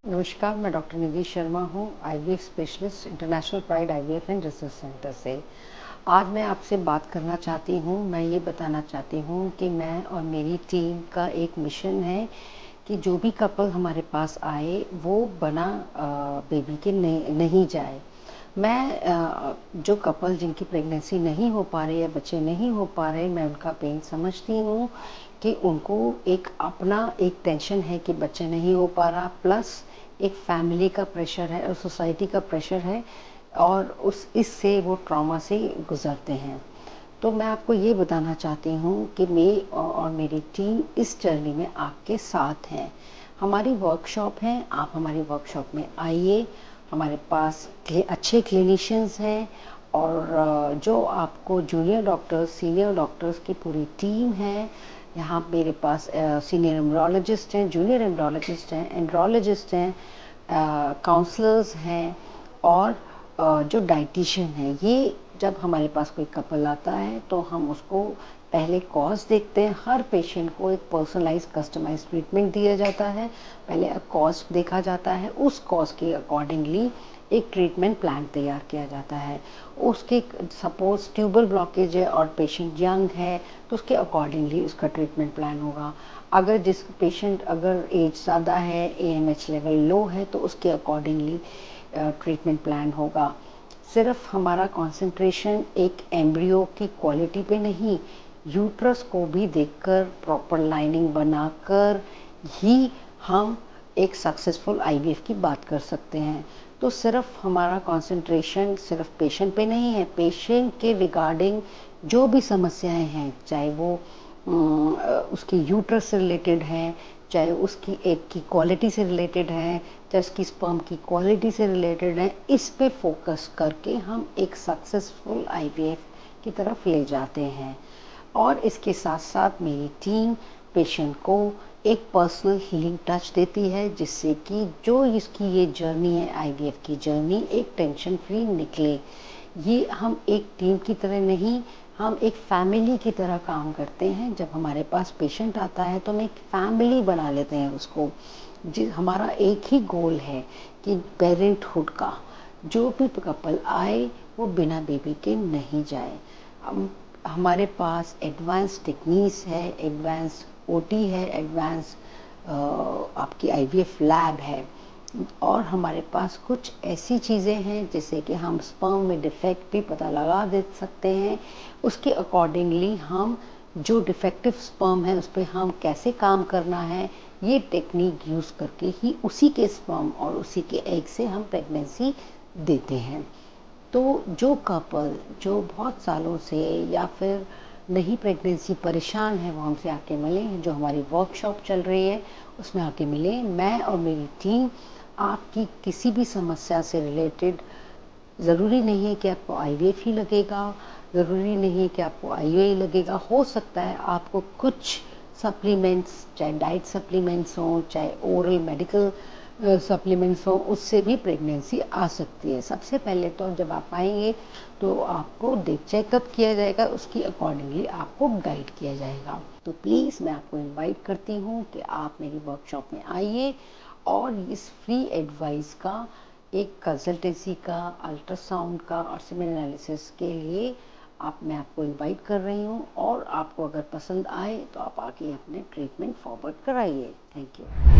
नमस्कार, मैं डॉक्टर निधि शर्मा हूँ, IVF specialist, international pride IVF and research centre से। आज मैं आपसे बात करना चाहती हूँ, मैं ये बताना चाहती हूँ कि मैं और मेरी टीम का एक मिशन है कि जो भी कपल हमारे पास आए वो बना बेबी के नहीं जाए। मैं जो कपल जिनकी प्रेगनेंसी नहीं हो पा रही है, बच्चे नहीं हो पा रहे, मैं उनका पेन समझती हूँ कि उनको एक अपना एक टेंशन है कि बच्चे नहीं हो पा रहा, प्लस एक फैमिली का प्रेशर है और सोसाइटी का प्रेशर है, और इससे वो ट्रॉमा से गुजरते हैं। तो मैं आपको ये बताना चाहती हूँ कि मैं और मेरी टीम इस जर्नी में आपके साथ हैं। हमारी वर्कशॉप है, आप हमारी वर्कशॉप में आइए। हमारे पास अच्छे क्लिनिशियंस हैं और जो आपको जूनियर डॉक्टर्स, सीनियर डॉक्टर्स की पूरी टीम है। यहाँ मेरे पास सीनियर एम्ब्रियोलॉजिस्ट हैं, जूनियर एम्ब्रियोलॉजिस्ट हैं, एंड्रोलॉजिस्ट हैं, काउंसलर्स हैं और जो डाइटिशियन है। ये जब हमारे पास कोई कपल आता है तो हम उसको पहले कॉज देखते हैं। हर पेशेंट को एक पर्सनलाइज कस्टमाइज ट्रीटमेंट दिया जाता है। पहले कॉज देखा जाता है, उस कॉज के अकॉर्डिंगली एक ट्रीटमेंट प्लान तैयार किया जाता है। उसके सपोज ट्यूबल ब्लॉकेज है और पेशेंट यंग है तो उसके अकॉर्डिंगली उसका ट्रीटमेंट प्लान होगा। अगर जिस पेशेंट अगर एज ज़्यादा है, एएमएच लेवल लो है, तो उसके अकॉर्डिंगली ट्रीटमेंट प्लान होगा। सिर्फ हमारा कंसंट्रेशन एक एम्ब्रियो की क्वालिटी पे नहीं, यूट्रस को भी देखकर प्रॉपर लाइनिंग बनाकर ही हम एक सक्सेसफुल आईवीएफ की बात कर सकते हैं। तो सिर्फ हमारा कंसंट्रेशन सिर्फ पेशेंट पे नहीं है, पेशेंट के रिगार्डिंग जो भी समस्याएं हैं, चाहे वो उसकी यूट्रस से रिलेटेड है, चाहे उसकी एग की क्वालिटी से रिलेटेड है, चाहे उसकी स्पर्म की क्वालिटी से रिलेटेड है, इस पे फोकस करके हम एक सक्सेसफुल आईवीएफ की तरफ ले जाते हैं। और इसके साथ साथ मेरी टीम पेशेंट को एक पर्सनल हीलिंग टच देती है, जिससे कि जो इसकी ये जर्नी है, आईवीएफ की जर्नी, एक टेंशन फ्री निकले। ये हम एक टीम की तरह नहीं, हम एक फैमिली की तरह काम करते हैं। जब हमारे पास पेशेंट आता है तो हम एक फैमिली बना लेते हैं उसको। हमारा एक ही गोल है कि पेरेंटहुड का जो भी कपल आए वो बिना बेबी के नहीं जाए। हमारे पास एडवांस टेक्निक्स है, एडवांस ओटी है, एडवांस आपकी आईवीएफ लैब है, और हमारे पास कुछ ऐसी चीज़ें हैं जैसे कि हम स्पर्म में डिफेक्ट भी पता लगा दे सकते हैं। उसके अकॉर्डिंगली हम जो डिफेक्टिव स्पर्म है उस पर हम कैसे काम करना है, ये टेक्निक यूज़ करके ही उसी के स्पर्म और उसी के एग से हम प्रेगनेंसी देते हैं। तो जो कपल जो बहुत सालों से या फिर नहीं प्रेगनेंसी परेशान है, वो हमसे आके मिलें। जो हमारी वर्कशॉप चल रही है उसमें आके मिलें। मैं और मेरी टीम आपकी किसी भी समस्या से रिलेटेड, ज़रूरी नहीं है कि आपको आईवीएफ ही लगेगा, ज़रूरी नहीं है कि आपको आईयूआई लगेगा। हो सकता है आपको कुछ सप्लीमेंट्स, चाहे डाइट सप्लीमेंट्स हों, चाहे ओरल मेडिकल सप्लीमेंट्स हों, उससे भी प्रेगनेंसी आ सकती है। सबसे पहले तो जब आप आएंगे तो आपको चेकअप किया जाएगा, उसकी अकॉर्डिंगली आपको गाइड किया जाएगा। तो प्लीज़ मैं आपको इनवाइट करती हूँ कि आप मेरी वर्कशॉप में आइए और इस फ्री एडवाइस का, एक कंसल्टेंसी का, अल्ट्रासाउंड का और सीमेन एनालिसिस के लिए मैं आपको इनवाइट कर रही हूँ। और आपको अगर पसंद आए तो आप आके अपने ट्रीटमेंट फॉरवर्ड कराइए। Thank you.